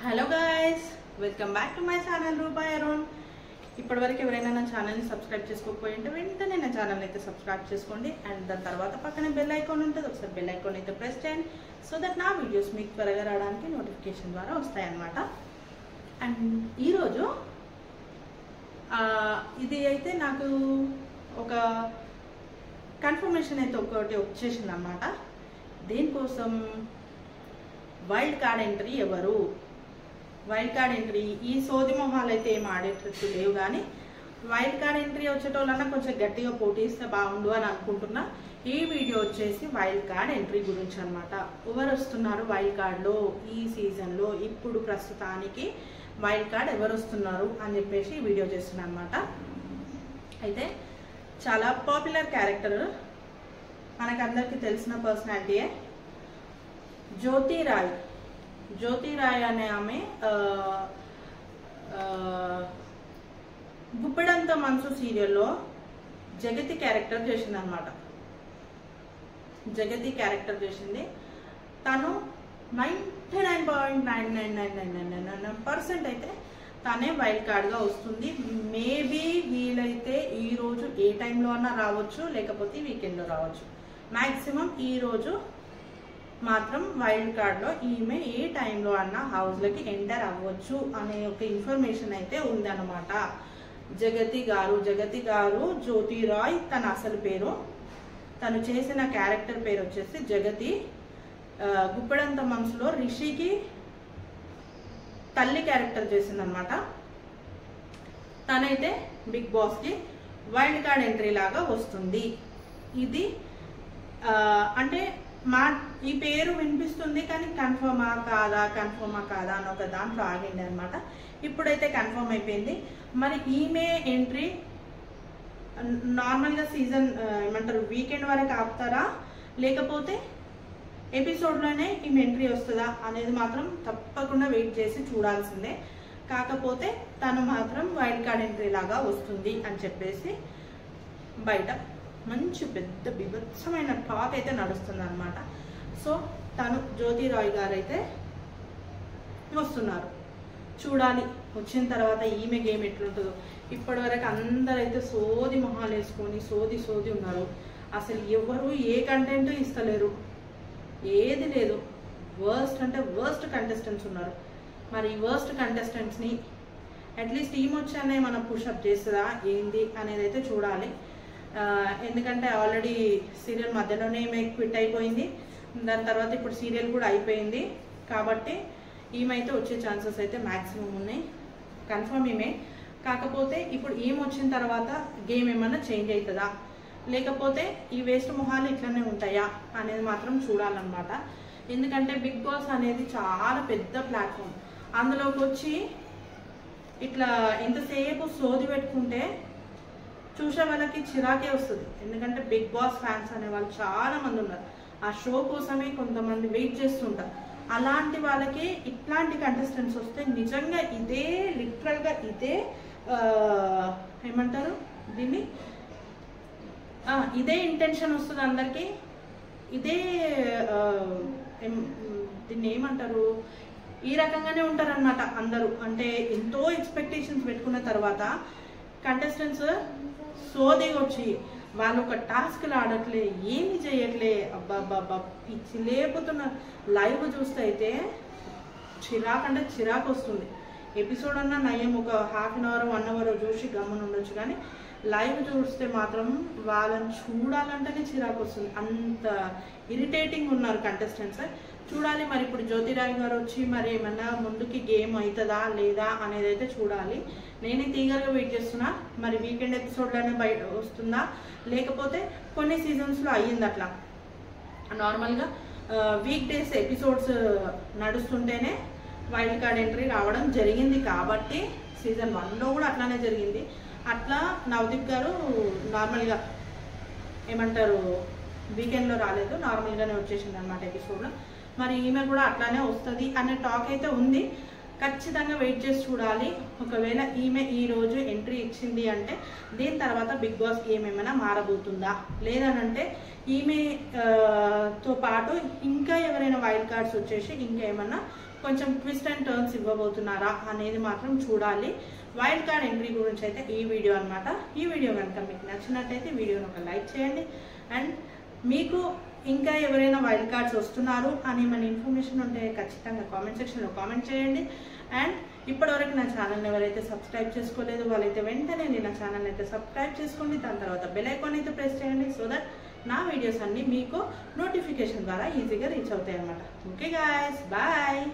Hello guys, welcome back to my channel Roopa Arun. ఇప్పటివరకు ఎవరైనా నా ఛానల్ని సబ్స్క్రైబ్ చేసుకోకపోయి ఉంటే వెంటనే నా ఛానల్ అయితే సబ్స్క్రైబ్ చేసుకోండి. అండ్ దాని తర్వాత పక్కనే బెల్ ఐకాన్ ఉంటుంది, ఒకసారి బెల్ ఐకాన్ అయితే ప్రెస్ చేయండి. సో దట్ నా వీడియోస్ మీకు త్వరగా రావడానికి నోటిఫికేషన్ ద్వారా వస్తాయన్నమాట. అండ్ ఈరోజు ఇది అయితే నాకు ఒక కన్ఫర్మేషన్ అయితే ఒకటి వచ్చేసింది అన్నమాట. దేనికోసం? వైల్డ్ కార్డ్ ఎంట్రీ ఎవరు? వైల్డ్ కార్డ్ ఎంట్రీ ఈ సోది మొహాలు అయితే ఏం ఆడేటట్టు లేవు, కానీ వైల్డ్ కార్డ్ ఎంట్రీ వచ్చేటోళ్ళన్నా కొంచెం గట్టిగా పోటీ ఇస్తే బాగుండు అని అనుకుంటున్నా. ఈ వీడియో వచ్చేసి వైల్డ్ కార్డ్ ఎంట్రీ గురించి అనమాట. ఎవరు వస్తున్నారు వైల్డ్ కార్డ్లో ఈ సీజన్లో, ఇప్పుడు ప్రస్తుతానికి వైల్డ్ కార్డ్ ఎవరు వస్తున్నారు అని చెప్పేసి ఈ వీడియో చేస్తున్నాను అనమాట. అయితే చాలా పాపులర్ క్యారెక్టర్, మనకందరికీ తెలిసిన పర్సనాలిటీయే జ్యోతి రాయ్ అనే ఆమె గుప్పెడంత మనసు సీరియల్లో జగతి క్యారెక్టర్ చేసింది అనమాట. జగతి క్యారెక్టర్ చేసింది. తను 99.99999% అయితే తనే వైల్డ్ కార్డ్గా వస్తుంది. మేబీ వీలైతే ఈరోజు ఏ టైంలో అన్నా రావచ్చు, లేకపోతే వీకెండ్లో రావచ్చు. మ్యాక్సిమం ఈరోజు మాత్రం వైల్డ్ కార్డ్లో ఈమె ఏ టైంలో అన్నా హౌస్లోకి ఎంటర్ అవ్వచ్చు అనే ఒక ఇన్ఫర్మేషన్ అయితే ఉందన్నమాట. జగతి గారు జ్యోతి రాయ్ తన అసలు పేరు. తను చేసిన క్యారెక్టర్ పేరు వచ్చేసి జగతి. గుప్పెడంత మనసులో రిషికి తల్లి క్యారెక్టర్ చేసిందనమాట. తనైతే బిగ్ బాస్కి వైల్డ్ కార్డ్ ఎంట్రీ లాగా వస్తుంది. ఇది అంటే ఈ పేరు వినిపిస్తుంది, కానీ కన్ఫర్మా కాదా అని ఒక దాంట్లో ఆగింది అనమాట. ఇప్పుడైతే కన్ఫర్మ్ అయిపోయింది. మరి ఈమె ఎంట్రీ నార్మల్గా సీజన్ ఏమంటారు వీకెండ్ వరకు ఆపుతారా, లేకపోతే ఎపిసోడ్లోనే ఈమె ఎంట్రీ వస్తుందా అనేది మాత్రం తప్పకుండా వెయిట్ చేసి చూడాల్సిందే. కాకపోతే తను మాత్రం వైల్డ్ కార్డ్ ఎంట్రీ లాగా వస్తుంది అని చెప్పేసి బయట మంచి పెద్ద బిభత్సమైన టాక్ అయితే నడుస్తుంది అనమాట. సో తను జ్యోతి రాయ్ గారు అయితే వస్తున్నారు. చూడాలి వచ్చిన తర్వాత ఈమె గేమ్ ఎట్లుంటుందో. ఇప్పటి వరకు అందరైతే సోది మొహాలు వేసుకొని సోది ఉన్నారు. అసలు ఎవరు ఏ కంటెంట్ ఇస్తలేరు, ఏది లేదు. వర్స్ట్ అంటే వర్స్ట్ కంటెస్టెంట్స్ ఉన్నారు. మరి ఈ వర్స్ట్ కంటెస్టెంట్స్ని అట్లీస్ట్ ఈమె వచ్చానే మనం పుషప్ చేస్తుందా ఏంది అనేది అయితే చూడాలి. ఎందుకంటే ఆల్రెడీ సీరియల్ మధ్యలోనే ఈమె క్విట్ అయిపోయింది. దాని తర్వాత ఇప్పుడు సీరియల్ కూడా అయిపోయింది. కాబట్టి ఈమె అయితే వచ్చే ఛాన్సెస్ అయితే మ్యాక్సిమం ఉన్నాయి. కన్ఫర్మ్ ఈమె. కాకపోతే ఇప్పుడు ఈమె వచ్చిన తర్వాత గేమ్ ఏమన్నా చేంజ్ అవుతుందా, లేకపోతే ఈ వేస్ట్ మొహాలు ఇట్లనే ఉంటాయా అనేది మాత్రం చూడాలన్నమాట. ఎందుకంటే బిగ్ బాస్ అనేది చాలా పెద్ద ప్లాట్ఫామ్. అందులోకి వచ్చి ఇట్లా ఎంతసేపు సోది పెట్టుకుంటే చూసే వాళ్ళకి చిరాకే వస్తుంది. ఎందుకంటే బిగ్ బాస్ ఫ్యాన్స్ అనే వాళ్ళు చాలా మంది ఉన్నారు. ఆ షో కోసమే కొంతమంది వెయిట్ చేస్తుంటారు. అలాంటి వాళ్ళకి ఇట్లాంటి కంటెస్టెంట్స్ వస్తే నిజంగా ఇదే లిటరల్గా ఇదే ఏమంటారు దీన్ని, ఇదే ఇంటెన్షన్ వస్తుంది అందరికీ. ఇదే దీన్ని ఏమంటారు, ఈ రకంగానే ఉంటారనమాట అందరూ. అంటే ఎంతో ఎక్స్పెక్టేషన్స్ పెట్టుకున్న తర్వాత కంటెస్టెంట్స్ సోదిగా వచ్చి వాళ్ళు ఒక టాస్క్లు ఆడట్లే, ఏమి చేయట్లే, అబ్బాబ్బాబ్బా పిచ్చి లేపుతున్నారు. లైవ్ చూస్తే అయితే చిరాకు అంటే చిరాకు వస్తుంది. ఎపిసోడ్ అన్నా నయం, ఒక హాఫ్ అన్ అవర్ 1 అవర్ చూసి గమ్మున ఉండొచ్చు, కానీ లైవ్ చూస్తే మాత్రం వాళ్ళని చూడాలంటేనే చిరాకు వస్తుంది. అంత ఇరిటేటింగ్ ఉన్నారు కంటెస్టెంట్స్. చూడాలి మరి ఇప్పుడు జ్యోతిరాయ్ గారు వచ్చి మరి ఏమన్నా ముందుకి గేమ్ అవుతుందా లేదా అనేది అయితే చూడాలి. నేనైతే ఈగర్గా వెయిట్ చేస్తున్నా. మరి వీకెండ్ ఎపిసోడ్లోనే బయట వస్తుందా, లేకపోతే కొన్ని సీజన్స్లో అయ్యింది అట్లా. నార్మల్గా వీక్ డేస్ ఎపిసోడ్స్ నడుస్తుంటేనే వైల్డ్ కార్డ్ ఎంట్రీ రావడం జరిగింది. కాబట్టి సీజన్ 1లో కూడా అట్లానే జరిగింది. అట్లా నవదీప్ గారు నార్మల్గా ఏమంటారు వీకెండ్లో రాలేదు, నార్మల్గానే వచ్చేసింది అనమాట ఎపిసోడ్లో. మరి ఈమె కూడా అట్లానే వస్తుంది అనే టాక్ అయితే ఉంది. ఖచ్చితంగా వెయిట్ చేసి చూడాలి. ఒకవేళ ఈమె ఈరోజు ఎంట్రీ ఇచ్చింది అంటే దీని తర్వాత బిగ్ బాస్ ఏమేమైనా మారబోతుందా, లేదనంటే ఈమె తో పాటు ఇంకా ఎవరైనా వైల్డ్ కార్డ్స్ వచ్చేసి ఇంకా ఏమన్నా కొంచెం ట్విస్ట్ అండ్ టర్న్స్ ఇవ్వబోతున్నారా అనేది మాత్రం చూడాలి. వైల్డ్ కార్డ్ ఎంట్రీ గురించి అయితే ఈ వీడియో అనమాట. ఈ వీడియో కనుక మీకు నచ్చినట్టయితే వీడియోని ఒక లైక్ చేయండి. అండ్ మీకు ఇంకా ఎవరైనా వైల్డ్ కార్డ్స్ వస్తున్నారు అని మన ఇన్ఫర్మేషన్ ఉంటే ఖచ్చితంగా కామెంట్ సెక్షన్లో కామెంట్ చేయండి. అండ్ ఇప్పటివరకు నా ఛానల్ని ఎవరైతే సబ్స్క్రైబ్ చేసుకోలేదు వాళ్ళైతే వెంటనే నా ఛానల్ అయితే సబ్స్క్రైబ్ చేసుకోండి. దాని తర్వాత బెల్ ఐకాన్ అయితే ప్రెస్ చేయండి. సో దట్ నా వీడియోస్ అన్నీ మీకు నోటిఫికేషన్ ద్వారా ఈజీగా రీచ్ అవుతాయి అన్నమాట. Okay guys, bye.